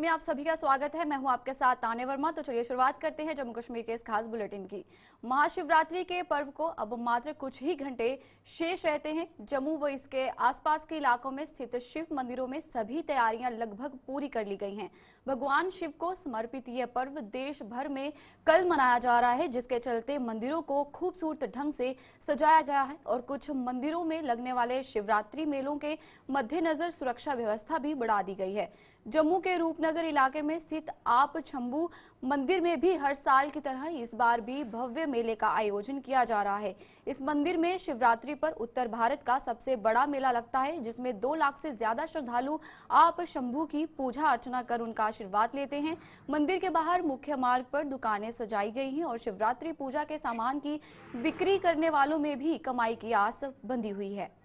में आप सभी का स्वागत है। मैं हूं आपके साथ ताने वर्मा। तो चलिए शुरुआत करते हैं जम्मू कश्मीर के इस खास बुलेटिन की। महाशिवरात्रि के पर्व को अब मात्र कुछ ही घंटे शेष रहते हैं। जम्मू व इसके आसपास के इलाकों में स्थित शिव मंदिरों में सभी तैयारियां लगभग पूरी कर ली गई हैं। भगवान शिव को समर्पित यह पर्व देश भर में कल मनाया जा रहा है, जिसके चलते मंदिरों को खूबसूरत ढंग से सजाया गया है और कुछ मंदिरों में लगने वाले शिवरात्रि मेलों के मद्देनजर सुरक्षा व्यवस्था भी बढ़ा दी गई है। जम्मू के रूपनगर इलाके में स्थित आप शंभू मंदिर में भी हर साल की तरह इस बार भी भव्य मेले का आयोजन किया जा रहा है। इस मंदिर में शिवरात्रि पर उत्तर भारत का सबसे बड़ा मेला लगता है, जिसमें 2 लाख से ज्यादा श्रद्धालु आप शंभू की पूजा अर्चना कर उनका आशीर्वाद लेते हैं। मंदिर के बाहर मुख्य मार्ग पर दुकानें सजाई गई हैं और शिवरात्रि पूजा के सामान की बिक्री करने वालों में भी कमाई की आस बंधी हुई है।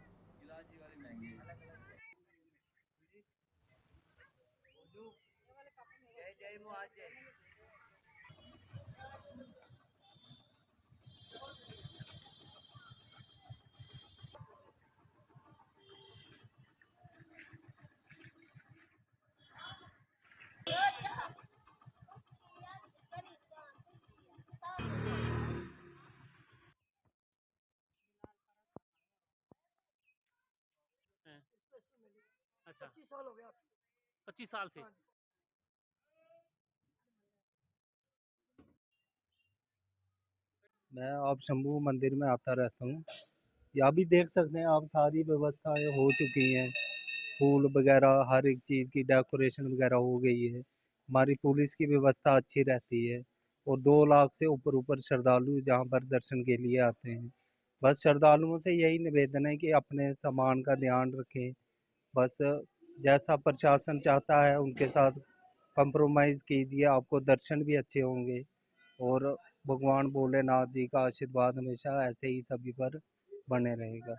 अच्छा 25 साल हो गया। 25 साल से। मैं आप शंभू मंदिर में आता रहता हूँ। यहाँ भी देख सकते हैं आप, सारी व्यवस्थाएं हो चुकी हैं। फूल वगैरह हर एक चीज़ की डेकोरेशन वगैरह हो गई है। हमारी पुलिस की व्यवस्था अच्छी रहती है और 2 लाख से ऊपर ऊपर श्रद्धालु जहाँ पर दर्शन के लिए आते हैं। बस श्रद्धालुओं से यही निवेदन है कि अपने सामान का ध्यान रखें। बस जैसा प्रशासन चाहता है उनके साथ कंप्रोमाइज़ कीजिए, आपको दर्शन भी अच्छे होंगे और भगवान भोलेनाथ जी का आशीर्वाद हमेशा ऐसे ही सभी पर बने रहेगा।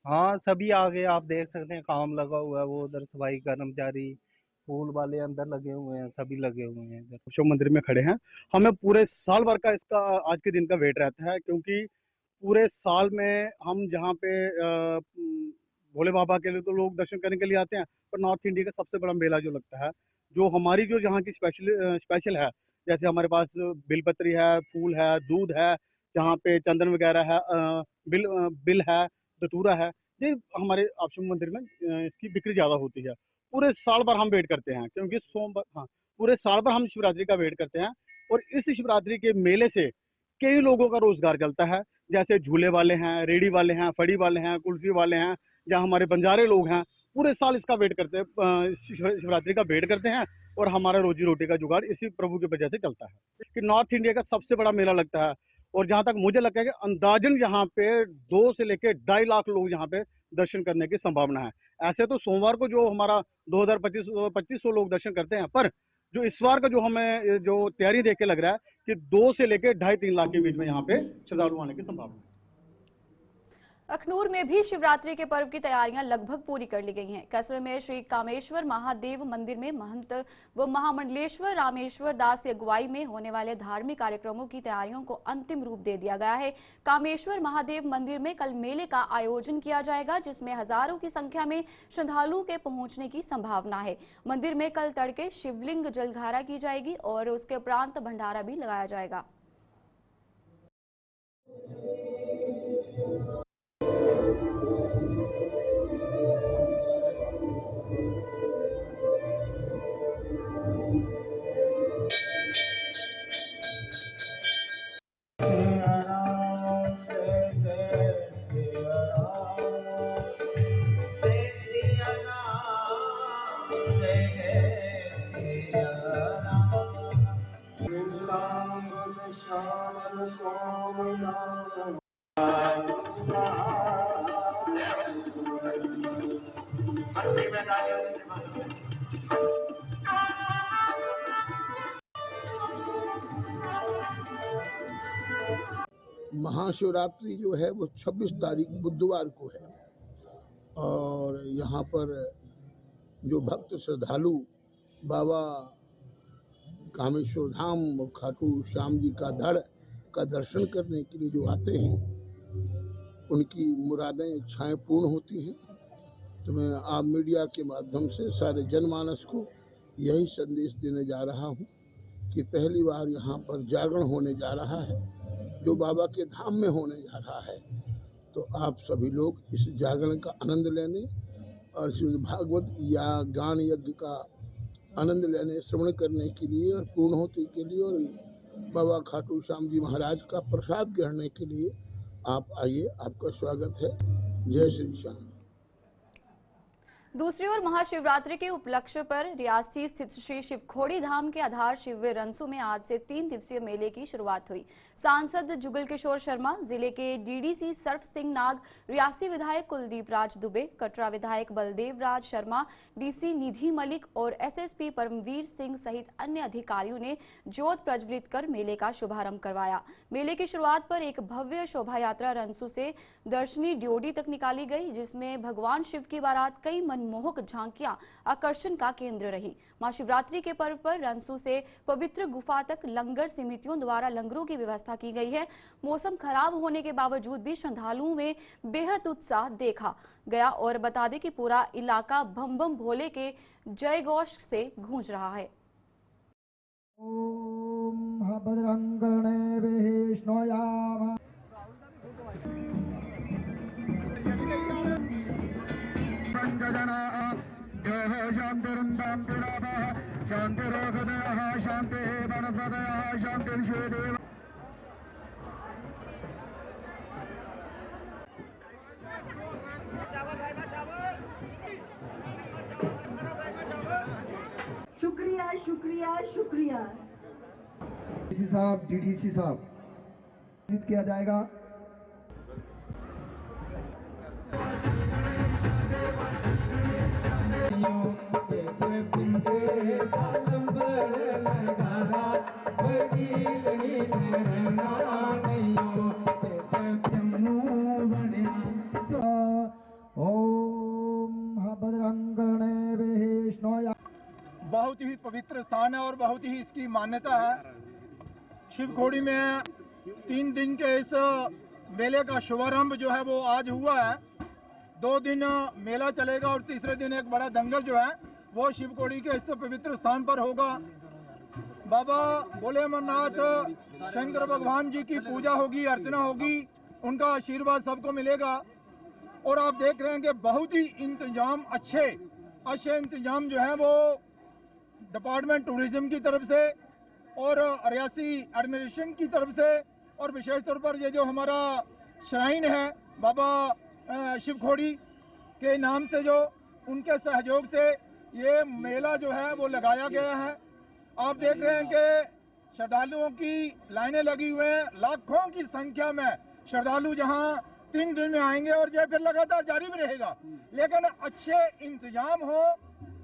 हाँ, सभी आगे आप देख सकते हैं, काम लगा हुआ है। वो उधर सफाई कर्मचारी, फूल वाले अंदर लगे हुए हैं, सभी लगे हुए हैं इधर। शिव मंदिर में खड़े हैं। हमें पूरे साल भर का इसका आज के दिन का वेट रहता है, क्योंकि पूरे साल में हम जहाँ पे भोले बाबा के लिए तो लोग दर्शन करने के लिए आते हैं, पर नॉर्थ इंडिया का सबसे बड़ा मेला जो लगता है, जो हमारी जो जहाँ की स्पेशल है, जैसे हमारे पास बिलपत्री है, फूल है, दूध है, जहाँ पे चंदन वगैरह है, बिल है, धतूरा है। ये हमारे आप शिव मंदिर में इसकी बिक्री ज़्यादा होती है। पूरे साल भर हम वेट करते हैं, क्योंकि सोमवार, हाँ, पूरे साल भर हम शिवरात्रि का वेट करते हैं। और इस शिवरात्रि के मेले से कई लोगों का रोजगार चलता है, जैसे झूले वाले हैं, रेडी वाले हैं, फड़ी वाले हैं, कुल्फी वाले हैं, जहाँ हमारे बंजारे लोग हैं, पूरे साल इसका वेट करते हैं, शिवरात्रि का वेट करते हैं। और हमारा रोजी रोटी का जुगाड़ इसी प्रभु की वजह से चलता है कि नॉर्थ इंडिया का सबसे बड़ा मेला लगता है। और जहाँ तक मुझे लगता है कि अंदाजन यहाँ पे 2 से लेकर 2.5 लाख लोग यहाँ पे दर्शन करने की संभावना है। ऐसे तो सोमवार को जो हमारा 2500 लोग दर्शन करते हैं, पर जो इस बार का जो हमें जो तैयारी देख के लग रहा है कि 2 से लेकर 2.5-3 लाख के बीच में यहाँ पे श्रद्धालु आने की संभावना है। अखनूर में भी शिवरात्रि के पर्व की तैयारियां लगभग पूरी कर ली गई हैं। कस्बे में श्री कामेश्वर महादेव मंदिर में महंत व महामंडलेश्वर रामेश्वर दास की अगुवाई में होने वाले धार्मिक कार्यक्रमों की तैयारियों को अंतिम रूप दे दिया गया है। कामेश्वर महादेव मंदिर में कल मेले का आयोजन किया जाएगा, जिसमें हजारों की संख्या में श्रद्धालुओं के पहुंचने की संभावना है। मंदिर में कल तड़के शिवलिंग जलधारा की जाएगी और उसके उपरांत भंडारा भी लगाया जाएगा। महाशिवरात्रि जो है वो 26 तारीख बुधवार को है और यहाँ पर जो भक्त श्रद्धालु बाबा कामेश्वर धाम और खाटू श्याम जी का धड़ का दर्शन करने के लिए जो आते हैं, उनकी मुरादें इच्छाएं पूर्ण होती हैं। तो मैं आप मीडिया के माध्यम से सारे जनमानस को यही संदेश देने जा रहा हूँ कि पहली बार यहाँ पर जागरण होने जा रहा है, जो बाबा के धाम में होने जा रहा है। तो आप सभी लोग इस जागरण का आनंद लेने और श्रीमद् भागवत या गान यज्ञ का आनंद लेने, श्रवण करने के लिए और पूर्णहोती के लिए और बाबा खाटू श्याम जी महाराज का प्रसाद ग्रहण के लिए आप आइए, आपका स्वागत है। जय श्री श्याम। दूसरी ओर महाशिवरात्रि के उपलक्ष्य पर रियासी स्थित श्री शिवखोड़ी धाम के आधार शिविर रंसू में आज से 3 दिवसीय मेले की शुरुआत हुई। सांसद जुगल किशोर शर्मा, जिले के डीडीसी सर्फ सिंह नाग, रियासी विधायक कुलदीप राज दुबे, कटरा विधायक बलदेव राज शर्मा, डीसी निधि मलिक और एसएसपी परमवीर सिंह सहित अन्य अधिकारियों ने ज्योत प्रज्वलित कर मेले का शुभारंभ करवाया। मेले की शुरुआत पर एक भव्य शोभा यात्रा रंसू से दर्शनी ड्योढ़ी तक निकाली गई, जिसमें भगवान शिव की बारात कई मनमोहक झांकियां आकर्षण का केंद्र रही। महाशिवरात्रि के पर्व पर रंसू से पवित्र गुफा तक लंगर समितियों द्वारा लंगरों की व्यवस्था की गई है। मौसम खराब होने के बावजूद भी श्रद्धालुओं में बेहद उत्साह देखा गया और बता दें कि पूरा इलाका बम बम भोले के जय घोष से गूंज रहा है। ओम भद्रं कर्णे विष्णुयाम शुक्रिया शुक्रिया शुक्रिया। डीसी साहब, डीडीसी साहब किया जाएगा। बहुत ही पवित्र स्थान है और बहुत ही इसकी मान्यता है। शिवखोड़ी में 3 दिन के इस मेले का शुभारंभ जो है वो आज हुआ है। 2 दिन मेला चलेगा और तीसरे दिन एक बड़ा दंगल जो है वो शिवखोड़ी के इस पवित्र स्थान पर होगा। बाबा भोले अमरनाथ शंकर भगवान जी की पूजा होगी, अर्चना होगी, उनका आशीर्वाद सबको मिलेगा। और आप देख रहे हैं कि बहुत ही इंतजाम अच्छे इंतजाम जो है वो डिपार्टमेंट टूरिज्म की तरफ से और रियासी एडमिनिस्ट्रेशन की तरफ से और विशेष तौर पर ये जो हमारा श्राइन है बाबा शिवखोड़ी के नाम से, जो उनके सहयोग से ये मेला जो है वो लगाया गया है। आप देख रहे हैं कि श्रद्धालुओं की लाइनें लगी हुई हैं, लाखों की संख्या में श्रद्धालु जहां 3 दिन में आएंगे और ये फिर लगातार जारी भी रहेगा। लेकिन अच्छे इंतजाम हो,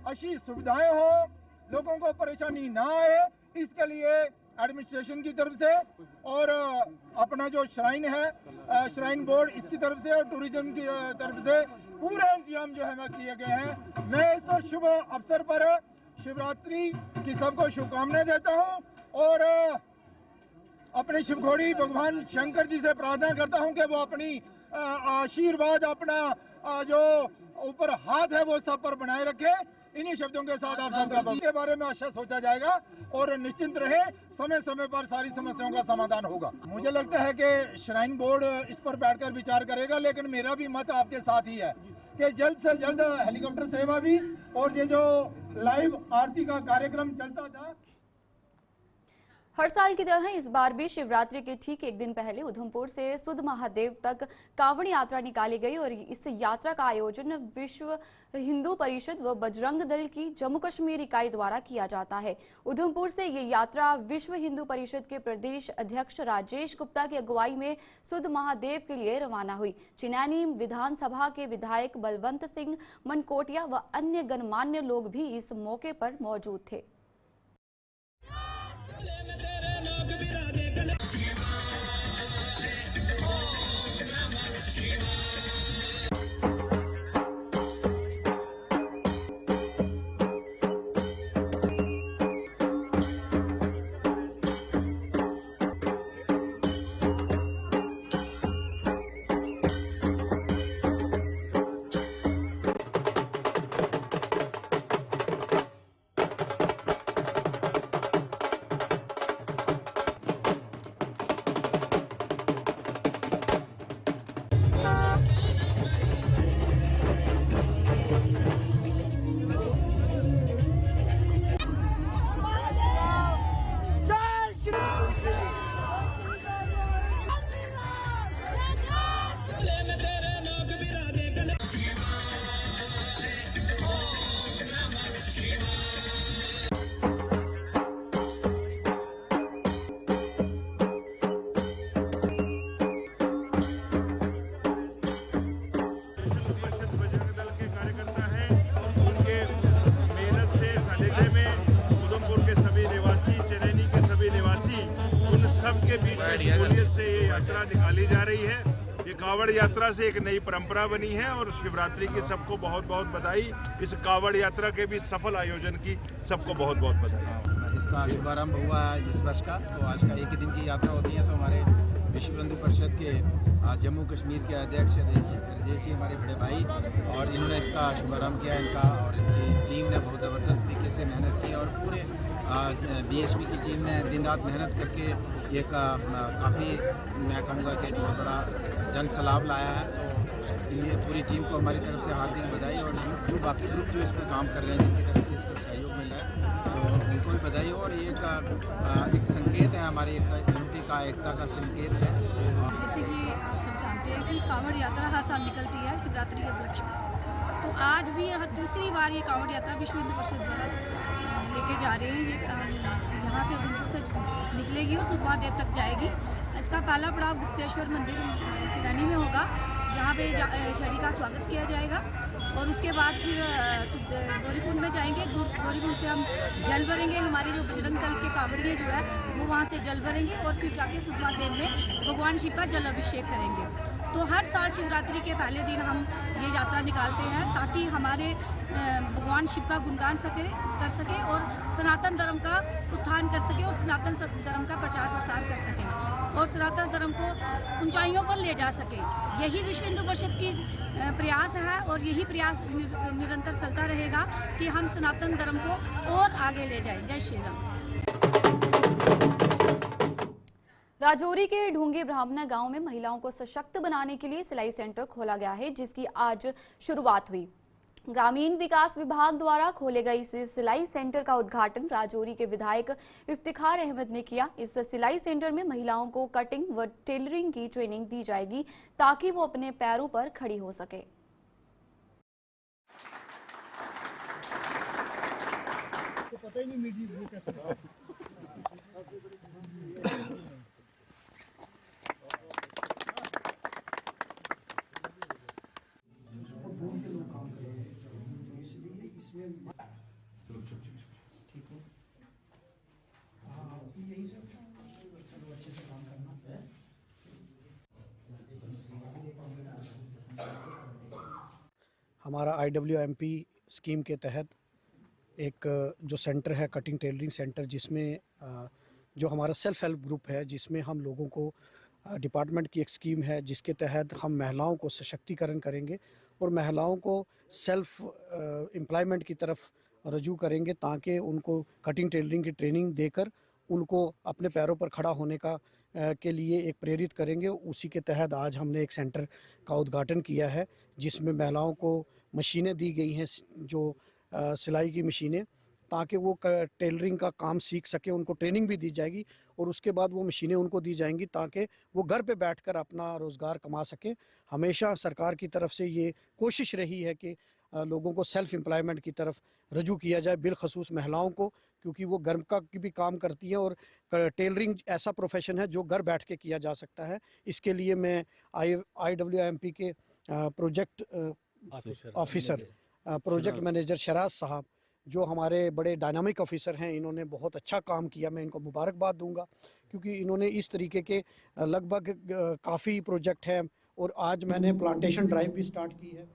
अच्छी सुविधाएं हो, लोगों को परेशानी ना आए, इसके लिए एडमिनिस्ट्रेशन की तरफ से और अपना जो श्राइन है श्राइन बोर्ड इसकी तरफ से और टूरिज्म की तरफ से पूरे इंतजाम जो है मैं किए गए हैं। मैं इस शुभ अवसर पर शिवरात्रि की सबको शुभकामनाएं देता हूं और अपने शिवखोड़ी भगवान शंकर जी से प्रार्थना करता हूं कि वो अपनी आशीर्वाद, अपना जो ऊपर हाथ है वो सब पर बनाए रखे। इन्हीं शब्दों के साथ आप सबका के बारे में अच्छा सोचा जाएगा और निश्चिंत रहे, समय समय पर सारी समस्याओं का समाधान होगा। मुझे लगता है कि श्राइन बोर्ड इस पर बैठकर विचार करेगा, लेकिन मेरा भी मत आपके साथ ही है कि जल्द से जल्द हेलीकॉप्टर सेवा भी और ये जो लाइव आरती का कार्यक्रम चलता था। हर साल की तरह इस बार भी शिवरात्रि के ठीक एक दिन पहले उधमपुर से सुध महादेव तक कांवड़ यात्रा निकाली गई और इस यात्रा का आयोजन विश्व हिंदू परिषद व बजरंग दल की जम्मू कश्मीर इकाई द्वारा किया जाता है। उधमपुर से ये यात्रा विश्व हिंदू परिषद के प्रदेश अध्यक्ष राजेश गुप्ता की अगुवाई में सुध महादेव के लिए रवाना हुई। चिनैनी विधानसभा के विधायक बलवंत सिंह मनकोटिया व अन्य गणमान्य लोग भी इस मौके पर मौजूद थे। शमूलियत से ये यात्रा निकाली जा रही है। ये कांवड़ यात्रा से एक नई परंपरा बनी है और शिवरात्रि की सबको बहुत बहुत बधाई। इस कांवड़ यात्रा के भी सफल आयोजन की सबको बहुत बहुत बधाई। इसका शुभारंभ हुआ है इस वर्ष का, तो आज का एक ही दिन की यात्रा होती है। तो हमारे विश्व हिंदू परिषद के जम्मू कश्मीर के अध्यक्ष राजेश जी हमारे बड़े भाई, और इन्होंने इसका शुभारंभ किया इनका, और इनकी टीम ने बहुत ज़बरदस्त तरीके से मेहनत की, और पूरे BSP की टीम ने दिन रात मेहनत करके एक काफ़ी मैं कहूँगा कि बहुत बड़ा जन सैलाब लाया है। तो ये पूरी टीम को हमारी तरफ से हार्दिक बधाई, और जो बाकी ग्रुप जो इसमें काम कर रहे हैं जिनकी तरफ से इसको सहयोग मिल रहा है, तो उनको भी बधाई हो। और ये एक संकेत है हमारी एक यूनिटी का, एकता का संकेत है। जैसे कि आप सब जानते हैं कि कांवड़ यात्रा हर साल निकलती है शिवरात्रि के उपलक्ष्य में, तो आज भी तीसरी बार ये कांवड़ यात्रा विश्व हिंदू परिषद द्वारा लेके जा रहे हैं। ये यहाँ से उधमपुर से निकलेगी और सुद्धमहादेव तक जाएगी। इसका पहला पड़ाव गुप्तेश्वर मंदिर चिरानी में होगा, जहाँ पे शहरी का स्वागत किया जाएगा, और उसके बाद फिर गौरीकुंड में जाएंगे। गौरीकुंड से हम जल भरेंगे, हमारे जो बजरंग दल के कांवड़िए जो है वो वहाँ से जल भरेंगे, और फिर जाके सुद्धमहादेव में भगवान शिव का जल अभिषेक करेंगे। तो हर साल शिवरात्रि के पहले दिन हम ये यात्रा निकालते हैं, ताकि हमारे भगवान शिव का गुणगान कर सके, और सनातन धर्म का उत्थान कर सके, और सनातन धर्म का प्रचार प्रसार कर सके, और सनातन धर्म को ऊंचाइयों पर ले जा सके। यही विश्व हिंदू परिषद की प्रयास है, और यही प्रयास निरंतर चलता रहेगा कि हम सनातन धर्म को और आगे ले जाएं। जय श्री राम। राजौरी के ढूंगी ब्राह्मणा गांव में महिलाओं को सशक्त बनाने के लिए सिलाई सेंटर खोला गया है, जिसकी आज शुरुआत हुई। ग्रामीण विकास विभाग द्वारा खोले गए इस सिलाई सेंटर का उद्घाटन राजौरी के विधायक इफ्तिखार अहमद ने किया। इस सिलाई सेंटर में महिलाओं को कटिंग व टेलरिंग की ट्रेनिंग दी जाएगी, ताकि वो अपने पैरों पर खड़ी हो सके। पता ही नहीं मीडिया वो कहते हैं। हमारा IWMP स्कीम के तहत एक जो सेंटर है कटिंग टेलरिंग सेंटर, जिसमें जो हमारा सेल्फ हेल्प ग्रुप है, जिसमें हम लोगों को डिपार्टमेंट की एक स्कीम है जिसके तहत हम महिलाओं को सशक्तिकरण करेंगे और महिलाओं को सेल्फ एम्प्लॉयमेंट की तरफ रजू करेंगे, ताकि उनको कटिंग टेलरिंग की ट्रेनिंग देकर उनको अपने पैरों पर खड़ा होने का के लिए एक प्रेरित करेंगे। उसी के तहत आज हमने एक सेंटर का उद्घाटन किया है, जिसमें महिलाओं को मशीनें दी गई हैं, जो सिलाई की मशीनें, ताकि वो टेलरिंग का काम सीख सके। उनको ट्रेनिंग भी दी जाएगी और उसके बाद वो मशीनें उनको दी जाएंगी, ताकि वो घर पे बैठकर अपना रोज़गार कमा सकें। हमेशा सरकार की तरफ से ये कोशिश रही है कि लोगों को सेल्फ एम्प्लॉयमेंट की तरफ रजू किया जाए, बिलखसूस महिलाओं को, क्योंकि वो घर का भी काम करती हैं और टेलरिंग ऐसा प्रोफेशन है जो घर बैठ के किया जा सकता है। इसके लिए मैं IWMP के project officer project manager Sharaj साहब, जो हमारे बड़े डायनामिक ऑफिसर हैं, इन्होंने बहुत अच्छा काम किया। मैं इनको मुबारकबाद दूंगा, क्योंकि इन्होंने इस तरीके के लगभग काफ़ी प्रोजेक्ट हैं, और आज मैंने प्लांटेशन ड्राइव भी स्टार्ट की है।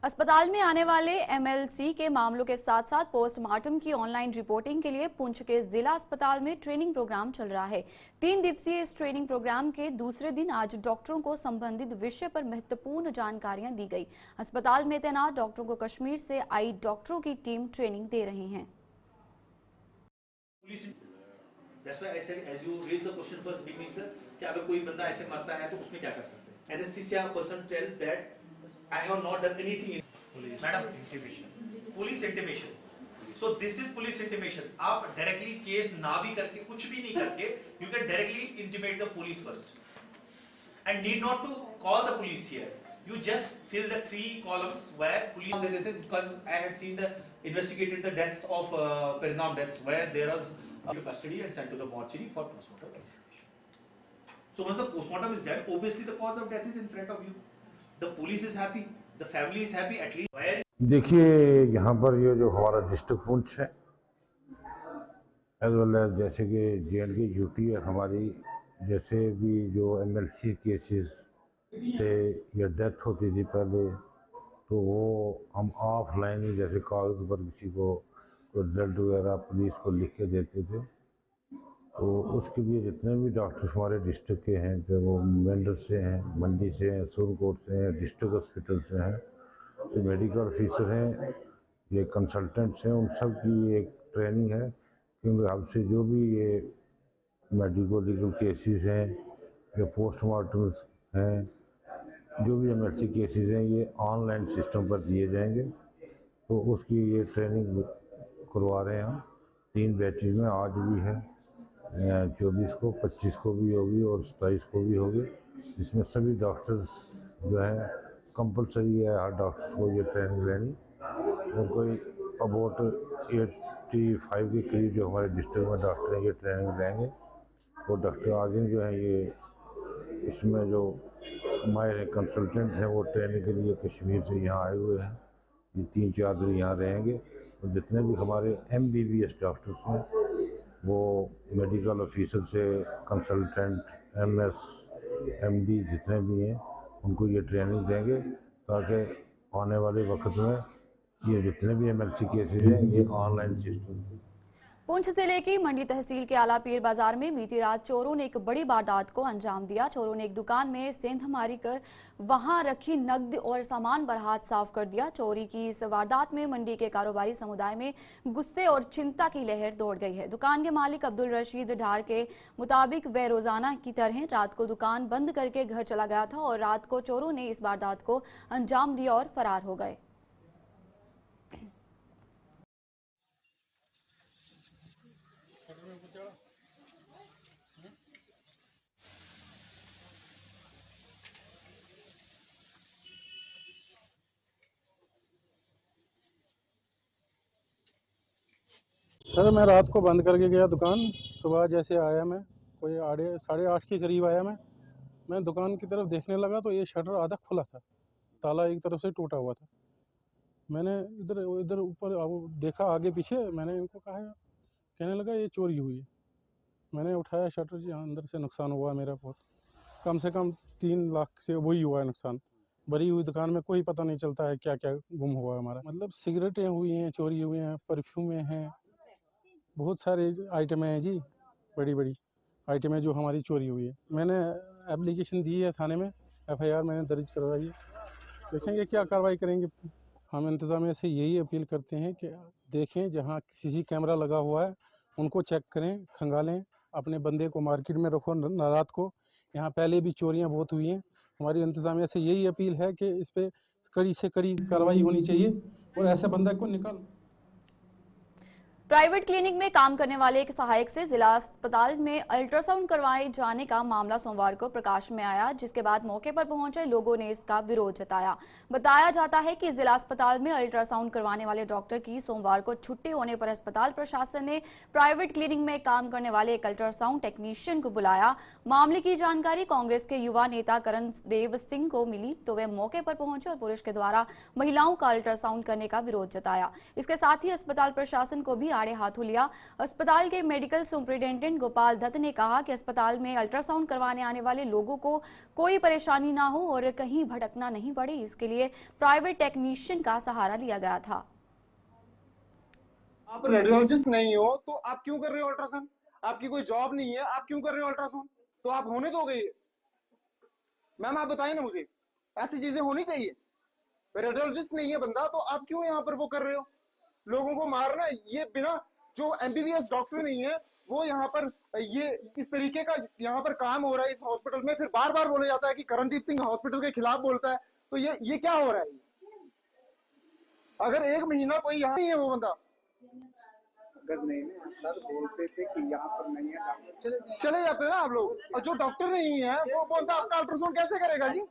अस्पताल में आने वाले MLC के मामलों के साथ साथ पोस्टमार्टम की ऑनलाइन रिपोर्टिंग के लिए पुंछ के जिला अस्पताल में ट्रेनिंग प्रोग्राम चल रहा है। 3 दिवसीय इस ट्रेनिंग प्रोग्राम के दूसरे दिन आज डॉक्टरों को संबंधित विषय पर महत्वपूर्ण जानकारियां दी गई। अस्पताल में तैनात डॉक्टरों को कश्मीर से आई डॉक्टरों की टीम ट्रेनिंग दे रही है। अगर कोई बंदा ऐसे मरता है तो उसमें क्या कर सकते हैं? Anaesthesia person tales that I have not done anything. Madam, police intimation. So this is police intimation. आप directly case ना भी करके, कुछ भी नहीं करके, you can directly intimate the police first, and need not to call the police here. You just fill the 3 columns where police. Because I had seen investigated the deaths of Parinam deaths where there was custody and sent to the mortuary for postmortem examination. So once the postmortem is done, obviously the cause of death is in front of you. The police is happy, the family is happy, at least. देखिए, यहाँ पर ये जो हमारा district Poonch है, as well as जैसे कि JNK UT है, हमारी जैसे भी जो एमएलसी केसेस से या डेथ होती थी पहले, तो वो हम ऑफलाइन ही जैसे कागज़ पर किसी को रिजल्ट वगैरह पुलिस को लिख के देते थे। तो उसके लिए जितने भी डॉक्टर्स हमारे डिस्ट्रिक्ट के हैं, चाहे वो मेंढर से हैं, मंडी से हैं, सूरकोट से हैं, डिस्ट्रिक्ट हॉस्पिटल से हैं, जो मेडिकल ऑफिसर हैं, ये कंसल्टेंट्स हैं, उन सब की एक ट्रेनिंग है। क्योंकि हमसे जो भी ये मेडिकल लीगल केसेस हैं या पोस्टमार्टम्स हैं, जो भी एमएलसी केसेस हैं, ये ऑनलाइन सिस्टम पर दिए जाएंगे। तो उसकी ये ट्रेनिंग करवा रहे हैं हम 3 बैचेज में। आज भी है 24 को, 25 को भी होगी और 27 को भी होगी, जिसमें सभी डॉक्टर्स जो है कंपलसरी है हर डॉक्टर को ये ट्रेनिंग लेनी। और कोई अबाउट 85 के करीब जो हमारे डिस्ट्रिक्ट में डॉक्टर हैं ये ट्रेनिंग लेंगे। और डॉक्टर आजिम जो है ये इसमें जो हमारे कंसल्टेंट हैं वो ट्रेनिंग के लिए कश्मीर से यहाँ आए हुए हैं। ये 3-4 दिन यहाँ रहेंगे। और जितने भी हमारे MBBS डॉक्टर्स हैं वो मेडिकल ऑफिसर से कंसल्टेंट, MS, MD जितने भी हैं उनको ये ट्रेनिंग देंगे, ताकि आने वाले वक्त में ये जितने भी MLC केसेज हैं ये ऑनलाइन सिस्टम। पुंछ जिले की मंडी तहसील के आला पीर बाजार में बीती रात चोरों ने एक बड़ी वारदात को अंजाम दिया। चोरों ने एक दुकान में सेंधमारी कर वहां रखी नकद और सामान बरहात साफ कर दिया। चोरी की इस वारदात में मंडी के कारोबारी समुदाय में गुस्से और चिंता की लहर दौड़ गई है। दुकान के मालिक अब्दुल रशीद ढार के मुताबिक वह रोजाना की तरह रात को दुकान बंद करके घर चला गया था और रात को चोरों ने इस वारदात को अंजाम दिया और फरार हो गए। सर मैं रात को बंद करके गया दुकान। सुबह जैसे आया मैं कोई 8:30 के करीब आया मैं दुकान की तरफ देखने लगा तो ये शटर आधा खुला था, ताला एक तरफ से टूटा हुआ था। मैंने इधर ऊपर देखा आगे पीछे, मैंने इनको कहा, कहने लगा ये चोरी हुई है। मैंने उठाया शटर जी, अंदर से नुकसान हुआ मेरा बहुत, कम से कम 3 लाख से वही हुआ है नुकसान। भरी हुई दुकान में कोई पता नहीं चलता है क्या क्या गुम हुआ है हमारा। मतलब सिगरेटें हुई हैं, चोरी हुई हैं, परफ्यूमें हैं, बहुत सारे आइटमें हैं जी, बड़ी बड़ी आइटमें जो हमारी चोरी हुई है। मैंने एप्लीकेशन दी है थाने में, FIR मैंने दर्ज करवाई है, देखेंगे क्या कार्रवाई करेंगे। हम इंतज़ामिया से यही अपील करते हैं कि देखें जहां CC कैमरा लगा हुआ है उनको चेक करें, खंगालें, अपने बंदे को मार्केट में रखो रात को। यहाँ पहले भी चोरियाँ बहुत हुई हैं। हमारी इंतज़ामिया से यही अपील है कि इस पर कड़ी से कड़ी कार्रवाई होनी चाहिए और ऐसे बंदे को निकाल। प्राइवेट क्लिनिक में काम करने वाले एक सहायक से जिला अस्पताल में अल्ट्रासाउंड करवाए जाने का मामला सोमवार को प्रकाश में आया, जिसके बाद मौके पर पहुंचे लोगों ने इसका विरोध जताया। बताया जाता है कि जिला अस्पताल में अल्ट्रासाउंड करवाने वाले डॉक्टर की सोमवार को छुट्टी होने पर अस्पताल प्रशासन ने प्राइवेट क्लिनिक में काम करने वाले एक अल्ट्रासाउंड टेक्नीशियन को बुलाया। मामले की जानकारी कांग्रेस के युवा नेता करण देव सिंह को मिली तो वे मौके पर पहुंचे और पुरुष के द्वारा महिलाओं का अल्ट्रासाउंड करने का विरोध जताया। इसके साथ ही अस्पताल प्रशासन को भी आड़े हाथों लिया। अस्पताल के मेडिकल सुपरिटेंडेंट गोपाल दत्त ने कहा कि अस्पताल में अल्ट्रासाउंड करवाने आने वाले लोगों को कोई परेशानी ना हो और कहीं भटकना नहीं पड़े, इसके लिए प्राइवेट टेक्नीशियन का सहारा लिया गया था। आप रेडियोलॉजिस्ट नहीं हो तो आप क्यों कर रहे हो अल्ट्रासाउंड? आपकी कोई जॉब नहीं है, आप क्यों कर रहे हो अल्ट्रासाउंड? तो आप होने दोगे? मैम आप बताइए ना, मुझे ऐसी चीजें होनी चाहिए। रेडियोलॉजिस्ट नहीं है बंदा तो आप क्यों यहाँ पर वो कर रहे हो? लोगों को मारना, ये बिना जो MBBS डॉक्टर नहीं है वो यहाँ पर ये इस तरीके का यहाँ पर काम हो रहा है इस हॉस्पिटल में। फिर बार बार बोला जाता है कि करणदीप सिंह हॉस्पिटल के खिलाफ बोलता है, तो ये क्या हो रहा है? अगर 1 महीना कोई यहाँ नहीं है वो बंदा, अगर नहीं सर बोलते थे कि यहाँ पर नहीं है, चले जाते हैं ना आप लोग। और जो डॉक्टर नहीं है वो बोलता आपका अल्ट्रासाउंड कैसे करेगा जी?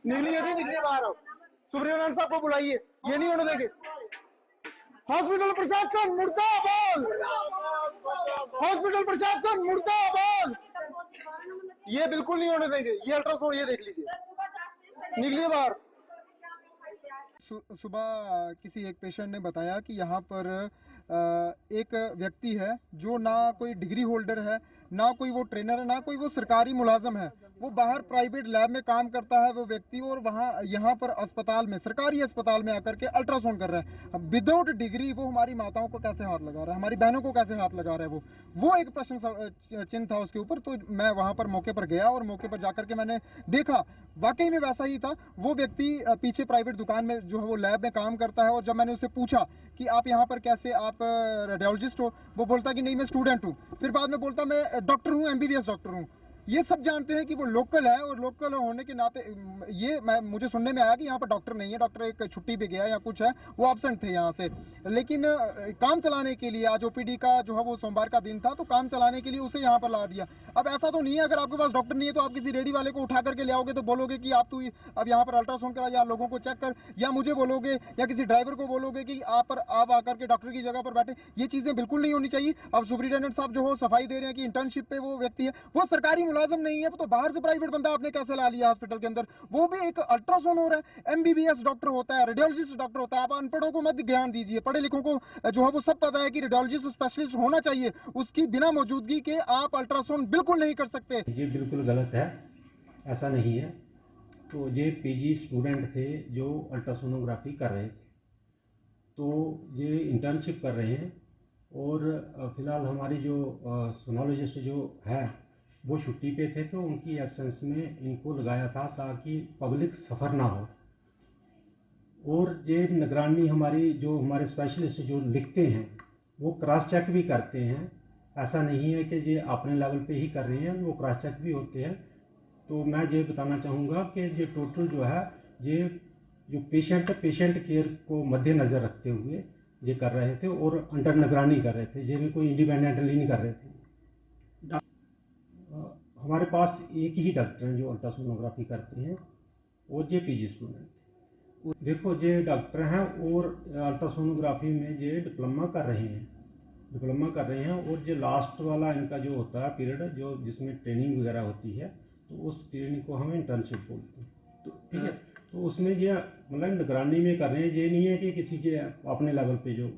निकलिए बाहर आओ, सुब्रमण्यम साहब को बुलाइए, ये नहीं होने देंगे। हॉस्पिटल प्रशासन मुर्दाबाद, हॉस्पिटल प्रशासन मुर्दाबाद, ये बिल्कुल नहीं होने देंगे। ये अल्ट्रासाउंड ये देख लीजिए, निकलिए बाहर। सुबह किसी एक पेशेंट ने बताया कि यहाँ पर एक व्यक्ति है जो ना कोई डिग्री होल्डर है, ना कोई वो ट्रेनर है, ना कोई वो सरकारी मुलाजम है, वो बाहर प्राइवेट लैब में काम करता है वो व्यक्ति, और वहाँ यहाँ पर अस्पताल में, सरकारी अस्पताल में आकर के अल्ट्रासाउंड कर रहा है विदाउट डिग्री। वो हमारी माताओं को कैसे हाथ लगा रहा है, हमारी बहनों को कैसे हाथ लगा रहा है, वो एक प्रश्न चिन्ह था उसके ऊपर। तो मैं वहाँ पर मौके पर गया और मौके पर जाकर के मैंने देखा वाकई में वैसा ही था। वो व्यक्ति पीछे प्राइवेट दुकान में जो है वो लैब में काम करता है, और जब मैंने उससे पूछा कि आप यहाँ पर कैसे, आप रेडियोलॉजिस्ट हो, वो बोलता कि नहीं मैं स्टूडेंट हूँ। फिर बाद में बोलता मैं डॉक्टर हूँ, MBBS डॉक्टर हूँ। ये सब जानते हैं कि वो लोकल है, और लोकल होने के नाते ये मुझे सुनने में आया कि यहाँ पर डॉक्टर नहीं है, डॉक्टर एक छुट्टी पे गया या कुछ है, वो एब्सेंट थे यहाँ से। लेकिन काम चलाने के लिए आज OPD का जो है वो सोमवार का दिन था, तो काम चलाने के लिए उसे यहाँ पर ला दिया। अब ऐसा तो नहीं है अगर आपके पास डॉक्टर नहीं है तो आप किसी रेडी वाले को उठा करके ले आओगे तो बोलोगे कि आप तू अब यहाँ पर अल्ट्रासाउंड करा या लोगों को चेक कर, या मुझे बोलोगे या किसी ड्राइवर को बोलोगे कि आप आकर के डॉक्टर की जगह पर बैठे। ये चीज़ें बिल्कुल नहीं होनी चाहिए। अब सुपरिटेंडेंट साहब जो हो सफाई दे रहे हैं कि इंटर्नशिप पे वो व्यक्ति है, वो सरकारी मुलाजिम नहीं है, तो बाहर से प्राइवेट बंदा आपने कैसे ला लिया हॉस्पिटल के अंदर, वो भी एक अल्ट्रासाउंड हो रहा है। MBBS डॉक्टर होता है, रेडियोलॉजिस्ट डॉक्टर होता है। आप अनपढ़ों को मत ज्ञान दीजिए, पढ़े लिखों को जो है वो सब पता है कि रेडियोलॉजिस्ट स्पेशलिस्ट होना चाहिए, उसकी बिना मौजूदगी के आप अल्ट्रासाउंड बिल्कुल नहीं कर सकते। ये बिल्कुल गलत है, ऐसा नहीं है। तो ये PG स्टूडेंट थे जो अल्ट्रासोनोग्राफी कर रहे थे, तो ये इंटर्नशिप कर रहे हैं, और फिलहाल हमारी जो सोनोलॉजिस्ट जो है वो छुट्टी पे थे, तो उनकी एब्सेंस में इनको लगाया था ताकि पब्लिक सफ़र ना हो। और ये निगरानी हमारी जो हमारे स्पेशलिस्ट जो लिखते हैं वो क्रॉस चेक भी करते हैं। ऐसा नहीं है कि ये अपने लेवल पे ही कर रहे हैं, वो क्रॉस चेक भी होते हैं। तो मैं ये बताना चाहूँगा कि ये टोटल जो है ये जो पेशेंट केयर को मद्देनज़र रखते हुए ये कर रहे थे और अंडर निगरानी कर रहे थे, ये भी कोई इंडिपेंडेंटली नहीं कर रहे थे। हमारे पास एक ही डॉक्टर हैं जो अल्ट्रासोनोग्राफी करते हैं, और ये PG स्टूडेंट। देखो ये डॉक्टर हैं और अल्ट्रासोनोग्राफी में ये डिप्लोमा कर रहे हैं, और जो लास्ट वाला इनका जो होता है पीरियड जो जिसमें ट्रेनिंग वगैरह होती है, तो उस ट्रेनिंग को हम इंटर्नशिप बोलते हैं। तो ठीक है, तो उसमें ये मतलब निगरानी में कर रहे हैं, ये नहीं है कि किसी के अपने लेवल पे जो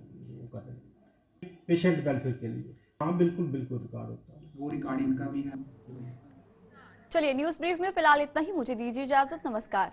कर रहे हैं पेशेंट वेलफेयर के लिए। हाँ बिल्कुल रिकॉर्ड होता है, वो रिकॉर्डिंग का भी है। चलिए न्यूज ब्रीफ में फिलहाल इतना ही, मुझे दीजिए इजाजत, नमस्कार।